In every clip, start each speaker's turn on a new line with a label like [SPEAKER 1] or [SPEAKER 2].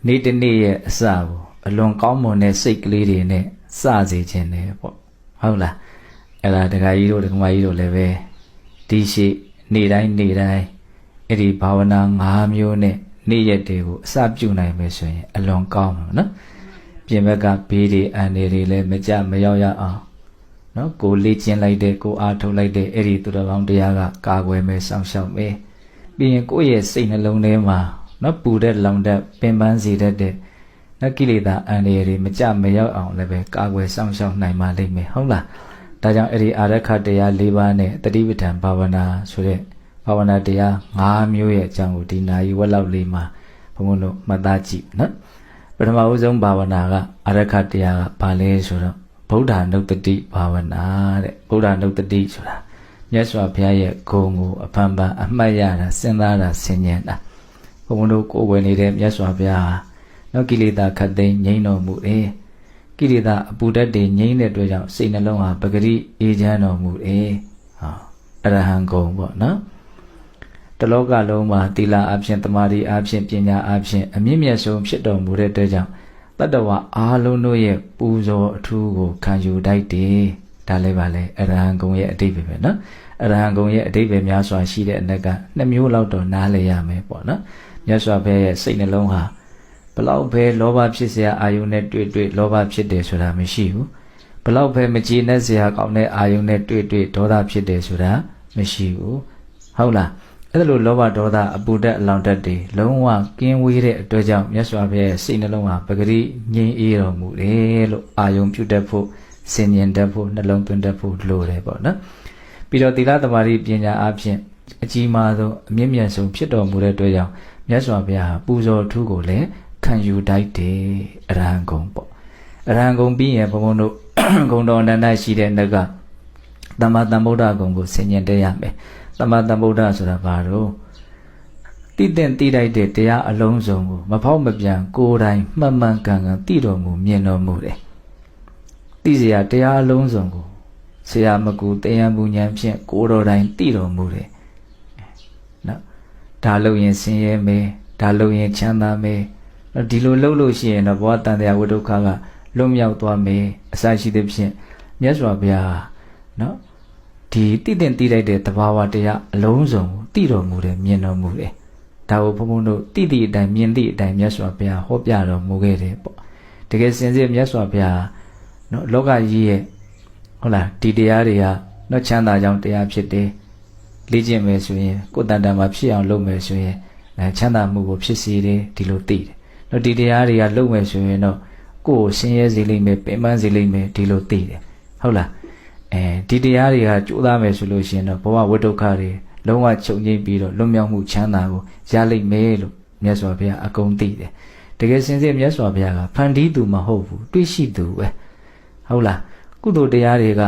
[SPEAKER 1] နေ့တစ်နေ့ရဲ့အစကိုအလွန်ကောင်းမွန်တဲ့စိတ်ကလေးတွေနဲ့စစေခြင်းတယ်ပေါ့ဟုတ်လားအဲ့ဒါဒကာကြီးတို့ဒကာမကြီးတို့လည်းပဲဒီရှိနေ့တိုင်းအဲ့ဒီဘာဝနာ၅မျိုးနဲ့နေ့ရက်တွေကိုအစပြုနိုင်မယ်ဆိုရင်အလွန်ကောင်းမှာနော်ပြင်ဘက်ကဘေးတွေအန္တရာယ်တွေလည်းမကြမရောက်ရအောင်နော်ကိုလေ့ကျင့်လိုက်တဲ့ကိုအားထုတ်လိုက်တဲ့အဲ့ဒီသူတော်ကောင်းတရားကကာကွယ်မယ်စောင့်ရှောက်မယ်ပြီးရင်ကိုယ့်ရဲ့စိတ်နှလုံးထဲမှာနော်ပူတဲ့လောင်တဲ့ပင်ပန်းစေတတ်တဲ့နော်ကိလေသာအန္တရာယ်တွေမကြမရောက်အောင်လည်းပဲကာကွယ်စောင့်ရှောက်နိုင်ပါလိမ့်မယ်ဟုတ်လားဒါကြောင့်အဲ့ဒီအာရခတရား၄ပါးနဲ့တတိပဋ္ဌာန်ဘာဝနာဆိုတဲ့ဘာဝနာတရား၅မျိုးရဲ့အကြောင်းကိုဒီနာယီဝက်လောက်လေးမှာဘုံဘုံတို့မှတ်သားကြည့်နော်ပထမဦးဆုံးဘာဝနာကအာရခတရားကဘာလဲဆိုတော့ဗုဒ္ဓနုတ္တိဘာဝနာတဲ့ဗုဒ္ဓနုတ္တိဆိုတာမြတ်စွာဘုရားရဲ့ဂုဏ်ကိုအဖန်ဖန်အမှတ်ရတာစဉ်းစားတာဆင်ញံတာဘုံဘုံတို့ကိုယ်ဝင်နေတဲ့မြတ်စွာဘုရားဟာနော်ကိလေသာခတ်သိမ်းငြိမ်းတော်မူတယ်ကိလေသာအပူဓာတ်တွေငြိမ်းတဲ့အတွက်ကြောင့်စိတ်နှလုံးဟာပဂရိအေးချမ်းတော်မူတယ်ဟာအရဟံဂုဏ်ပေါ့နော်တလောကလုံးမှာသီလအဖြစ်တမာတိအဖြစ်ပညာအဖြစ်အမြင့်မြတ်ဆုံးဖြစ်တော်မူတဲ့အတွက်ကြောင့်တတ္တဝါအားလုံးတို့ရဲ့ပူဇော်အထူးကိုခံယူတတ်တယ်ဒါလည်းပါလေအရဟံဂုဏ်ရဲ့အတိတ်ပဲနော်အရဟံဂုဏ်ရဲ့အတိတ်ပဲများစွာရှိတဲ့အနက်က2မျိုးလောက်တော့နားလည်ရမယ်ပေါ့နော်မြတ်စွာဘုရားရဲ့စိတ်နှလုံးဟာဘလောက်ပဲလောဘဖြစ်เสียအာယုန်နဲ့တွေ့လောဘဖြစ်တယ်ဆိုတာမရှိဘူးဘလောက်ပဲမကျေနပ်เสียကောင်းတဲ့အာယုန်နဲ့တွေ့ဒေါသဖြစ်တယ်ဆိုတာမရှိဘူးဟုတ်လားအဲ့လိုလောဘဒေါသအပူဓာတ်အလောင်ဓာတ်တွေလုံးဝကင်းဝေးတဲ့အတွက်ကြောင့်မြတ်စွာဘုရားရဲ့စိတ်နှလုံးဟာပဂရိငြိမ်းအေးတော်မူတယ်လို့အာယုန်ပြုတတ်ဖို့စင်ញင်တတ်ဖို့နှလုံးသွင်းတတ်ဖို့လိုတယ်ပေါ့နော်ပြီးတော့သီလသမာဓိပညာအဖြစ်အကြီးမားဆုံးအမြင့်မြတ်ဆုံးဖြစ်တော်မူတဲ့အတွက်ကြောင့်မြတ်စွာဘုရားပူဇော်ထူးကိုလည်းခံယူတတ်တယ်အရဟံဂုဏ်ပေါ့အရဟံဂုဏ်ပြီးရင်ဘုံဘုံတို့ဂုဏ်တော်အနန္တရှိတဲ့နှက်ကသမ္မာသမ္ဗုဒ္ဓဂုဏ်ကိုဆင်ញင်တက်ရမယ်သမ္မာသမ္ဗုဒ္ဓဆိုတာဘာလို့တိတဲ့တိတိုက်တဲ့တရားအလုံးစုံကိုမဖောက်မပြန်ကိုယ်တိုင်မှန်မှန်ကန်ကန်သိတော်မူမြင်တော်မူတယ်သိစရာတရားအလုံးစုံကိုဆရာမကူတရားမူဉာဏ်ဖြင့်ကိုယ်တော်တိုင်သိတော်မူတယ်နော်ဒါလို့ရင်ဆင်းရဲမယ်ဒါလို့ရင်ချမ်းသာမယ်ဒီလိုလှုပ်လို့ရှိရင်တော့ဘဝတန်တရားဝိဒုက္ခကလွတ်မြောက်သွားမယ်အစရှိသဖြင့်မြတ်စွာဘုရားနော်ဒီတိတဲ့တိလိုက်တဲ့သဘာဝတရားအလုံးစုံကိုသိတော်မူတယ်မြင်တော်မူတယ်ဒါကိုဘုံဘုံတို့တိတိအတိုင်းမြင်တိအတိုင်းမြတ်စွာဘုရားဟောပြတော်မူခဲ့တယ်ပေါ့တကယ်စင်စစ်မြတ်စွာဘုရားနော်လောကကြီးရဲ့ဟုတ်လားဒီတရားတွေကနော်ချမ်းသာကြောင်းတရားဖြစ်တယ်လေ့ကျင့်မယ်ဆိုရင်ကိုယ်တန်တန်မှာဖြစ်အောင်လုပ်မယ်ဆိုရင်ချမ်းသာမှုကိုဖြစ်စေတယ်ဒီလိုသိတယ်နော်ဒီတရားတွေကလုပ်မယ်ဆိုရင်တော့ကိုယ်ကိုဆင်းရဲစေလိမ့်မယ်ပင်ပန်းစေလိမ့်မယ်ဒီလိုသိတယ်ဟုတ်လားဒီတရားတွေကကြိုးစားမယ်ဆိုလို့ရှိရင်တော့ဘဝဝိဒုက္ခတွေလုံးဝချုပ်ငြိမ့်ပြီးတော့လွတ်မြောက်မှုချမ်းသာကိုရလိမ့်မယ်လို့မြတ်စွာဘုရားအကုန်သိတယ်တကယ်စင်စစ်မြတ်စွာဘုရားကဖန်တီးသူမဟုတ်ဘူးတွေ့ရှိသူပဲဟုတ်လားကုသိုလ်တရားတွေက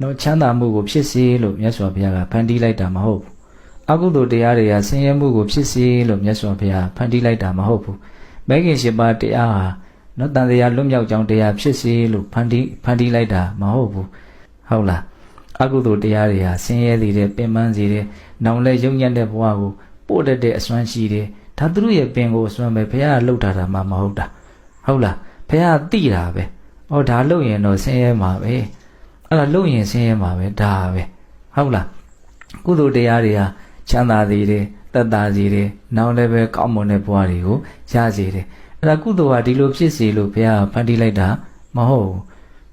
[SPEAKER 1] နော်ချမ်းသာမှုကိုဖြစ်စေလို့မြတ်စွာဘုရားကဖန်တီးလိုက်တာမဟုတ်ဘူးအကုသိုလ်တရားတွေကဆင်းရဲမှုကိုဖြစ်စေလို့မြတ်စွာဘုရားဖန်တီးလိုက်တာမဟုတ်ဘူးမဂ်ခင်၈ပါးတရားဟာနော်တန်တရားလွတ်မြောက်ကြောင်းတရားဖြစ်စေလို့ဖန်တီးလိုက်တာမဟုတ်ဘူးဟုတ်လားအကုသိုလ်တရားတွေဟာဆင်းရဲစေတယ်ပင်ပန်းစေတယ်နောင်လဲယုံညံ့တဲ့ဘဝကိုပို့တတ်တဲ့အစွမ်းရှိတယ်ဒါသူတို့ရဲ့ပင်ကိုအစွမ်းပဲဘုရားလှုပ်ထားတာမှမဟုတ်တာဟုတ်လားဘုရားသိတာပဲဩဒါလှုပ်ရင်တော့ဆင်းရဲမှာပဲအဲ့ဒါလှုပ်ရင်ဆင်းရဲမှာပဲဒါပဲဟုတ်လားကုသိုလ်တရားတွေဟာချမ်းသာစေတယ်သက်သာစေတယ်နောင်လည်းပဲကောင်းမွန်တဲ့ဘဝတွေကိုရစေတယ်အဲ့ဒါကုသိုလ်ဟာဒီလိုဖြစ်စေလို့ဘုရားဖန်တီးလိုက်တာမဟုတ်ဘူး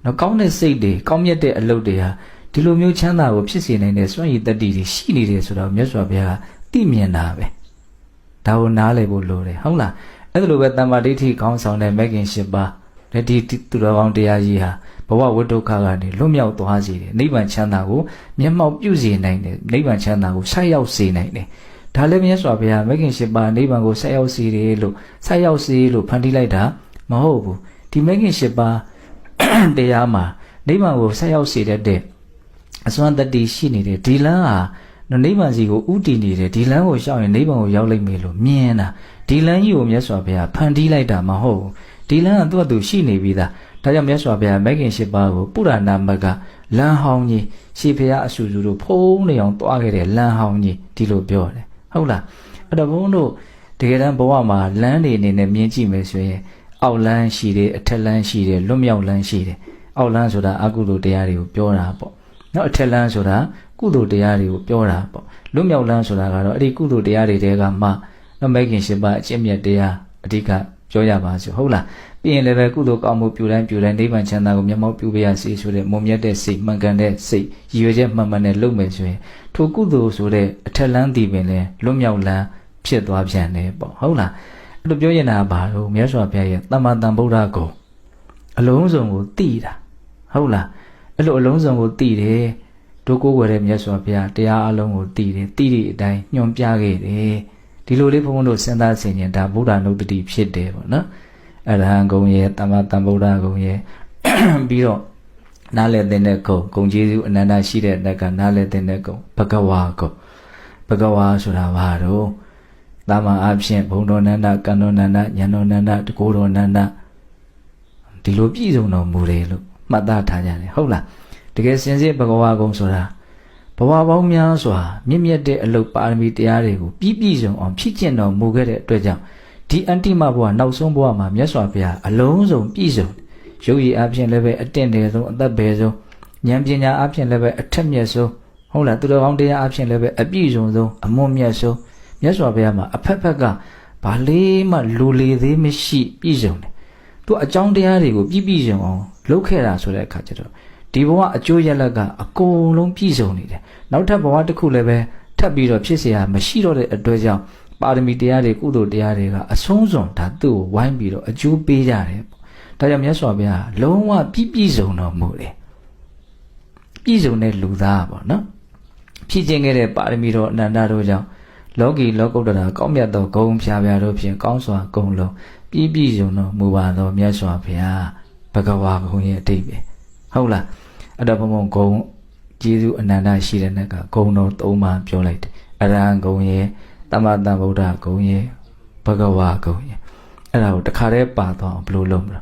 [SPEAKER 1] နော်ကောင်းတဲ့စိတ်တွေကောင်းမြတ်တဲ့အလုပ်တွေဟာဒီလိုမျိုးချမ်းသာကိုဖြစ်စေနိုင်တဲ့စွမ်းရည်တတ္တိတွေရှိနေတယ်ဆိုတော့မြတ်စွာဘုရားကသိမြင်တာပဲဒါကိုနားလည်ဖို့လိုတယ်ဟုတ်လားအဲ့ဒါလိုပဲတမ္မာဒိဋ္ဌိခေါင်းဆောင်တဲ့မဂ်ခင်၈ပါးဒီသူတော်ကောင်းတရားကြီးဟာဘဝဝိဒုက္ခကနေလွတ်မြောက်သွားစေတယ်နိဗ္ဗာန်ချမ်းသာကိုမျက်မှောက်ပြုစေနိုင်တယ်နိဗ္ဗာန်ချမ်းသာကိုဆက်ရောက်စေနိုင်တယ်ဒါလည်းမြတ်စွာဘုရားမဂ်ခင်၈ပါးနိဗ္ဗာန်ကိုဆက်ရောက်စေတယ်လို့ဆက်ရောက်စေလို့ဖန်တီးလိုက်တာမဟုတ်ဘူးဒီမဂ်ခင်၈ပါးတရားမှာနိဗ္ဗာန်ကိုဆက်ရောက်စေတဲ့အစွမ်းတတ္တိရှိနေတယ်ဒီလမ်းဟာနိဗ္ဗာန်စီကိုဥတည်နေတယ်ဒီလမ်းကိုရှောက်ရင်နိဗ္ဗာန်ကိုရောက်လိမ့်မယ်လို့မြင်တာဒီလမ်းကြီးကိုမြတ်စွာဘုရားဖန်တီးလိုက်တာမဟုတ်ဘူးဒီလမ်းကသူ့အတူရှိနေပြီးသားဒါကြောင့်မြတ်စွာဘုရားမဂ်ခင်၈ပါးကိုပုရဏမဂ္ဂလမ်းဟောင်းကြီးရှေးဘုရားအဆူဆူတို့ဖုံးနေအောင်တွားခဲ့တဲ့လမ်းဟောင်းကြီးဒီလိုပြောတယ်ဟုတ်လားအဲ့တော့ဘုန်းတို့ တကယ်တမ်းဘဝမှာလမ်းတွေအနေနဲ့မြင်ကြည့်မယ်ဆိုရင်အောက်လမ်းရှိတယ်အထက်လမ်းရှိတယ်လွတ်မြောက်လမ်းရှိတယ်အောက်လမ်းဆိုတာအကုသိုလ်တရားတွေကိုပြောတာပေါ့နော်အထက်လမ်းဆိုတာကုသိုလ်တရားတွေကိုပြောတာပေါ့လွတ်မြောက်လမ်းဆိုတာကတော့အဲ့ဒီကုသိုလ်တရားတွေတဲကမှနော်မဲခင်ရှင်ပါအကျင့်မြတ်တရားအဓိကပြောရပါစို့ဟုတ်လားပြီးရင်လည်းပဲကုသိုလ်ကောင်းမှုပြုတိုင်းနိဗ္ဗာန်ချမ်းသာကိုမျက်မှောက်ပြုပေးရစေဆိုတဲ့မုံမြတ်တဲ့စိတ်မှန်ကန်တဲ့စိတ်ရည်ရွယ်ချက်မှန်မှန်နဲ့လုပ်မယ်ဆိုရင်ထိုကုသိုလ်ဆိုတဲ့အထက်လမ်းတည်ပင်လဲလွတ်မြောက်လမ်းဖြစ်သွားပြန်တယ်ပေါ့ဟုတ်လားအဲ့လိုပြောရင်တာဘာလို့မြတ်စွာဘုရားရဲ့သမ္မာသမ္ဗုဒ္ဓကိုအလုံးစုံကိုသိတာဟုတ်လားအဲ့လိုအလုံးစုံကိုသိတယ်တို့ကိုယ်ွယ်တဲ့မြတ်စွာဘုရားတရားအလုံးကိုသိတယ်သိတဲ့အတိုင်းညွှန်ပြခဲ့တယ်ဒီလိုလေးဘုန်းဘုန်းတို့စဉ်းစားဆင်ခြင်ဒါဗုဒ္ဓနုတ္တိဖြစ်တယ်ပေါ့နော်အရဟံဂုံရဲ့သမ္မာသမ္ဗုဒ္ဓဂုံရဲ့ပြီးတော့နားလည်တဲ့ဂုံကျေးဇူးအနန္တရှိတဲ့တက်ကနားလည်တဲ့ဂုံဘဂဝါဂုံဘဂဝါဆိုတာဘာတော့တာမန်အဖြစ်ဘုံတော်နန္ဒကံတော်နန္ဒဉာဏ်တော်နန္ဒတကိုယ်တော်နန္ဒဒီလိုပြည့်စုံတော်မူတယ်လို့မှတ်သားထားကြတယ်ဟုတ်လားတကယ်စင်စစ်ဘဂဝါဂုံဆိုတာဘဝပေါင်းများစွာမြင့်မြတ်တဲ့အလုပ်ပါရမီတရားတွေကိုပြည့်စုံအောင်ဖြည့်ကျင့်တော်မူခဲ့တဲ့အတွက်ကြောင့်ဒီအန္တိမဘဝနောက်ဆုံးဘဝမှာမြတ်စွာဘုရားအလုံးစုံပြည့်စုံရုပ်ရည်အဖြစ်လည်းပဲအတင့်တယ်ဆုံးအသက်ပဲဆုံးဉာဏ်ပညာအဖြစ်လည်းပဲအထက်မြတ်ဆုံးဟုတ်လားသူတော်ကောင်းတရားအဖြစ်လည်းပဲအပြည့်စုံဆုံးအမွတ်မြတ်ဆုံးမြတ်စွာဘုရားမှာအဖက်ဖက်ကဘာလေးမှလူလေသေးမရှိပြည့်စုံတယ်သူအကြောင်းတရားတွေကိုပြည့်စုံအောင်လုပ်ခဲ့တာဆိုတဲ့အခါကျတော့ဒီဘဝအကျိုးရလဒ်ကအကုန်လုံးပြည့်စုံနေတယ်နောက်ထပ်ဘဝတစ်ခုလည်းပဲထပ်ပြီးတော့ဖြစ်เสียမရှိတော့တဲ့အတွက်ကြောင့်ပါရမီတရားတွေကုသိုလ်တရားတွေကအဆုံးစွန်ဒါသူ့ကိုဝိုင်းပြီးတော့အကျိုးပေးကြတယ်ပေါ့ဒါကြောင့်မြတ်စွာဘုရားလုံးဝပြည့်စုံတော်မူတယ်ပြည့်စုံတဲ့လူသားပေါ့နော်ဖြည့်ခြင်းခဲ့တဲ့ပါရမီတော်အနန္တတို့ကြောင့်လောကီလောကုတ္တရာကောင်းမြတ်သောဂုဏ်ဖြာဖြာတို့ဖြင့်ကောင်းစွာဂုဏ်လုံးပြည့်စုံတော်မူပါသောမြတ်စွာဘုရားဘဂဝါဂုဏ်ရဲ့အတိတ်ပဲဟုတ်လားအဲ့တော့ဘုံဘုံဂုဏ်ကျေးဇူးအနန္တရှိတဲ့နဲ့ကဂုဏ်တော်၃ပါးပြောလိုက်တယ်အရဟံဂုဏ်ရဲ့သမ္မာသမ္ဗုဒ္ဓဂုံရဲ့ဘဂဝါဂုံရဲ့အဲ့ဒါကိုတခါတည်းပါတော့ဘယ်လိုလုပ်မလဲ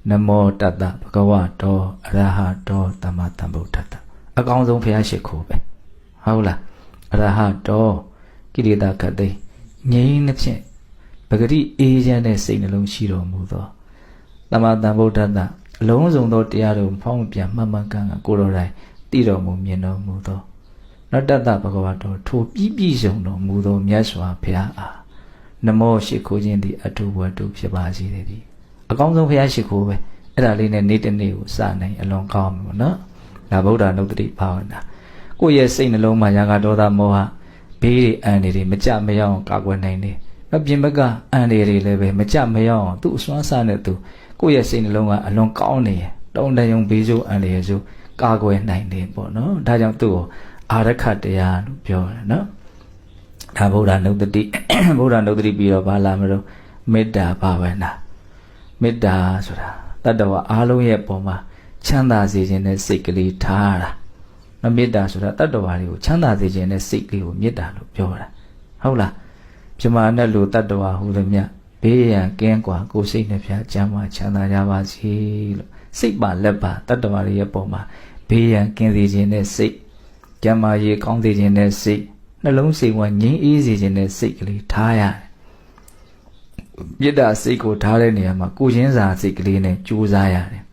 [SPEAKER 1] နမောတတ္တဘဂဝတောအရဟတောသမ္မာသမ္ဗုဒ္ဓတ္တအကောင်းဆုံးဘုရားရှိခိုးပဲဟုတ်လားအရဟတောကိရိတာခတ်သိငြိမ်းနှဖြင့်ပဂတိအေးချမ်းတဲ့စိတ်နှလုံးရှိတော်မူသောသမ္မာသမ္ဗုဒ္ဓတ္တအလုံးစုံသောတရားတို့ဖောင်းပြန်မှန်မှန်ကန်ကန်ကိုယ်တော်တိုင်သိတော်မူမြင်တော်မူသောနတ္တတဘဂဝါတော်ထိုပြည့်စုံတော်မူသောမြတ်စွာဘုရားအားနမောရှိခိုးခြင်းသည်အထုဝတ္ထုဖြစ်ပါစေတည်းအကောင်းဆုံးဘုရားရှိခိုးပဲအဲ့ဒါလေးနဲ့နေ့တစ်နေ့ကိုစနိုင်အလွန်ကောင်းပြီပေါ့နော်ဒါဗုဒ္ဓနုတ္တိဘာဝနာကိုယ့်ရဲ့စိတ်နှလုံးမှာရာဂဒေါသမောဟဘေးတွေအန္တရာယ်တွေမကြမရောက်ကာကွယ်နိုင်တယ်အပြင်ဘက်ကအန္တရာယ်တွေလည်းပဲမကြမရောက်သူ့အစွမ်းစားနဲ့သူကိုယ့်ရဲ့စိတ်နှလုံးကအလွန်ကောင်းနေတုံတယုံဘေးဆိုးအန္တရာယ်ဆိုကာကွယ်နိုင်တယ်ပေါ့နော်ဒါကြောင့်သူ့ကိုအာရခတရားလို့ပြောတယ်နော်ဒါဗုဒ္ဓနုတ္တိဗုဒ္ဓနုတ္တိပြီးတော့ဘာလာမလို့မေတ္တာဘာဝနာမေတ္တာဆိုတာတတ္တဝါအားလုံးရဲ့ပုံမှာချမ်းသာစေခြင်းနဲ့စိတ်ကလေးထားတာနော်မေတ္တာဆိုတာတတ္တဝါတွေကိုချမ်းသာစေခြင်းနဲ့စိတ်ကလေးကိုမေတ္တာလို့ပြောတာဟုတ်လားပြမနဲ့လူတတ္တဝါဟူသည်မြတ်ဘေးရန်ကင်းကွာကိုယ်စိတ်နဲ့ဖြာချမ်းသာချမ်းသာကြပါစေလို့စိတ်ပါလက်ပါတတ္တဝါတွေရဲ့ပုံမှာဘေးရန်ကင်းစေခြင်းနဲ့စိတ်ကျမ်းမာရေးကောင်းစေခြင်းနဲ့စိတ်နှလုံးစိတ်ဝငြိမ်းအေးစေခြင်းနဲ့စိတ်ကလေးထားရတယ်မေတ္တာစိတ်ကိုထားတဲ့နေရာမှာကိုချင်းစာစိတ်ကလေးနဲ့ကြိုးစားရတယ်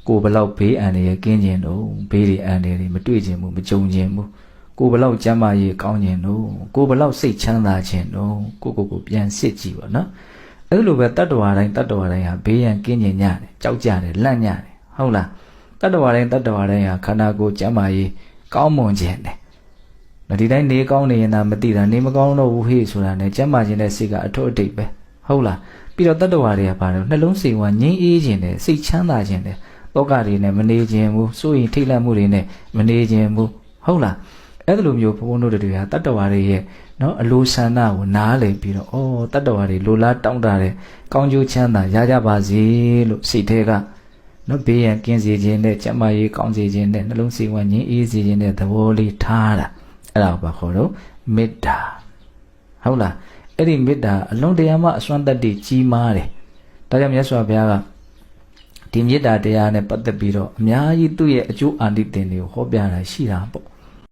[SPEAKER 1] ကိုဘလောက်ဘေးအန္တရာယ်ကင်းခြင်းတို့ဘေးတွေအန္တရာယ်တွေမတွေ့ခြင်းဘူးမကြုံခြင်းဘူးကိုဘလောက်ကျမ်းမာရေးကောင်းခြင်းတို့ကိုဘလောက်စိတ်ချမ်းသာခြင်းတို့ကိုပြန်စစ်ကြည့်ပါနော်အဲ့လိုပဲတတ္တဝါတိုင်းဟာဘေးရန်ကင်းခြင်းညတယ်ကြောက်ကြတယ်လန့်ညတယ်ဟုတ်လားတတ္တဝါတိုင်းဟာခန္ဓာကိုယ်ကျမ်းမာရေးကောင်းမွန်ခြင်းတယ်ဒီတိုင်းနေကောင်းနေရင်သာမသိတာနေမကောင်းတော့ဘူးဟေ့ဆိုတာနဲ့ကျမ်းမာခြင်းတဲ့စိတ်ကအထွတ်အထိပ်ပဲဟုတ်လားပြီးတော့တတ္တဝါတွေကပါတယ်နှလုံးစိတ်ဝငြိမ်းအေးခြင်းတယ်စိတ်ချမ်းသာခြင်းတယ်တောကတွေနဲ့မနေခြင်းဘူးစိုးရင်ထိတ်လန့်မှုတွေနဲ့မနေခြင်းဘူးဟုတ်လားအဲ့လိုမျိုးဘုန်းဘုန်းတို့တွေကတတ္တဝါတွေရဲ့နော်အလိုဆန္ဒကိုနားလည်ပြီးတော့တတ္တဝါတွေလိုလားတောင်းတတဲ့ကောင်းကျိုးချမ်းသာရကြပါစေလို့စိတ်ထဲကနော်ဘေးရန်ကင်းစေခြင်းနဲ့ကျမ်းမာရေးကောင်းစေခြင်းနဲ့နှလုံးစိတ်ဝငြိမ်းအေးစေခြင်းနဲ့သဘောလေးထားတာအဲ့ဒါကိုခေါ်တော့မေတ္တာဟုတ်လားအဲ့ဒီမေတ္တာအလုံးတရားမှအစွမ်းတတ္တိကြီးမားတယ်ဒါကြောင့်မြတ်စွာဘုရားကဒီမေတ္တာတရားနဲ့ပတ်သက်ပြီးတော့အများကြီးသူ့ရဲ့အကျိုးအာနိသင်တွေကိုဟောပြတာရှိတာပေါ့